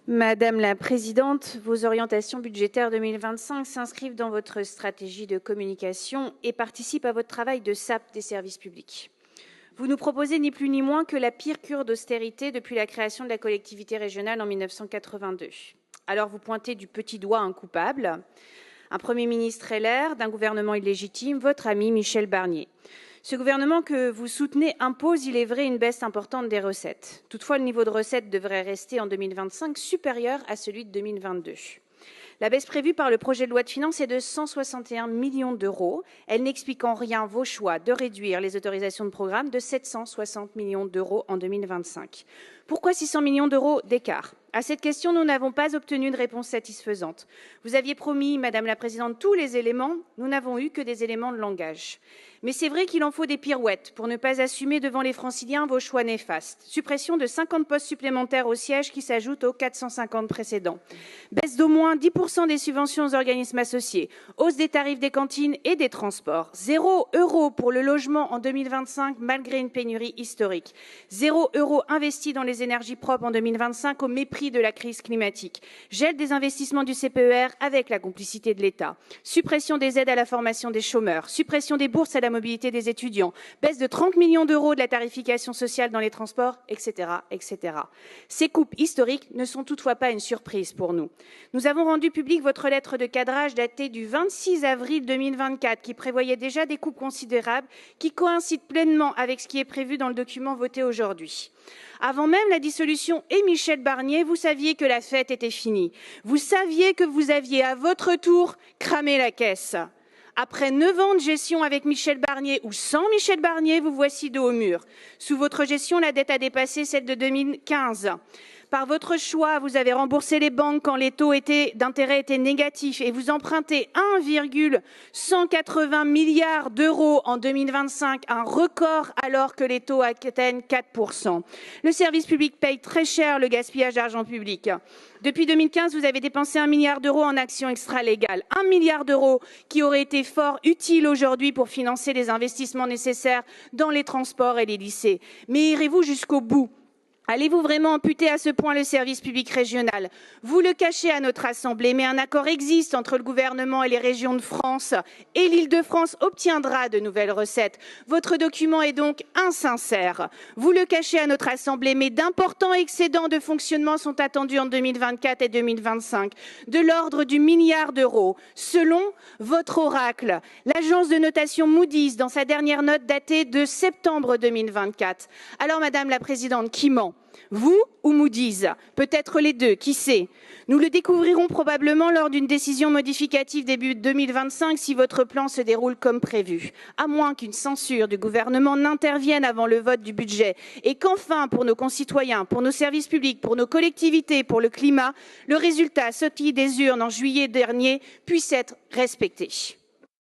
Madame la Présidente, vos orientations budgétaires 2025 s'inscrivent dans votre stratégie de communication et participent à votre travail de sape des services publics. Vous nous proposez ni plus ni moins que la pire cure d'austérité depuis la création de la collectivité régionale en 1982. Alors vous pointez du petit doigt un coupable, un Premier ministre LR d'un gouvernement illégitime, votre ami Michel Barnier. Ce gouvernement que vous soutenez impose, il est vrai, une baisse importante des recettes. Toutefois, le niveau de recettes devrait rester en 2025 supérieur à celui de 2022. La baisse prévue par le projet de loi de finances est de 161 millions d'euros. Elle n'explique en rien vos choix de réduire les autorisations de programme de 760 millions d'euros en 2025. Pourquoi 600 millions d'euros d'écart? À cette question, nous n'avons pas obtenu de réponse satisfaisante. Vous aviez promis, Madame la Présidente, tous les éléments. Nous n'avons eu que des éléments de langage. Mais c'est vrai qu'il en faut des pirouettes pour ne pas assumer devant les franciliens vos choix néfastes. Suppression de 50 postes supplémentaires au siège qui s'ajoutent aux 450 précédents. Baisse d'au moins 10% des subventions aux organismes associés. Hausse des tarifs des cantines et des transports. 0 € pour le logement en 2025 malgré une pénurie historique. 0 € investi dans les énergies propres en 2025 au mépris de la crise climatique. Gel des investissements du CPER avec la complicité de l'État. Suppression des aides à la formation des chômeurs. Suppression des bourses à la mobilité des étudiants, baisse de 30 millions d'euros de la tarification sociale dans les transports, etc., etc. Ces coupes historiques ne sont toutefois pas une surprise pour nous. Nous avons rendu publique votre lettre de cadrage datée du 26 avril 2024 qui prévoyait déjà des coupes considérables qui coïncident pleinement avec ce qui est prévu dans le document voté aujourd'hui. Avant même la dissolution et Michel Barnier, vous saviez que la fête était finie. Vous saviez que vous aviez à votre tour cramé la caisse. Après 9 ans de gestion avec Michel Barnier ou sans Michel Barnier, vous voici dos au mur. Sous votre gestion, la dette a dépassé celle de 2015. Par votre choix, vous avez remboursé les banques quand les taux d'intérêt étaient négatifs et vous empruntez 1,180 milliards d'euros en 2025, un record alors que les taux atteignent 4%. Le service public paye très cher le gaspillage d'argent public. Depuis 2015, vous avez dépensé 1 milliard d'euros en actions extra-légales. 1 milliard d'euros qui aurait été fort utile aujourd'hui pour financer les investissements nécessaires dans les transports et les lycées. Mais irez-vous jusqu'au bout ? Allez-vous vraiment amputer à ce point le service public régional? Vous le cachez à notre Assemblée, mais un accord existe entre le gouvernement et les régions de France et l'Île-de-France obtiendra de nouvelles recettes. Votre document est donc insincère. Vous le cachez à notre Assemblée, mais d'importants excédents de fonctionnement sont attendus en 2024 et 2025, de l'ordre du milliard d'euros. Selon votre oracle, l'agence de notation Moody's, dans sa dernière note datée de septembre 2024. Alors, Madame la Présidente, qui ment? Vous ou Moody's? Peut-être les deux, qui sait? Nous le découvrirons probablement lors d'une décision modificative début 2025 si votre plan se déroule comme prévu. À moins qu'une censure du gouvernement n'intervienne avant le vote du budget et qu'enfin, pour nos concitoyens, pour nos services publics, pour nos collectivités, pour le climat, le résultat sorti des urnes en juillet dernier puisse être respecté.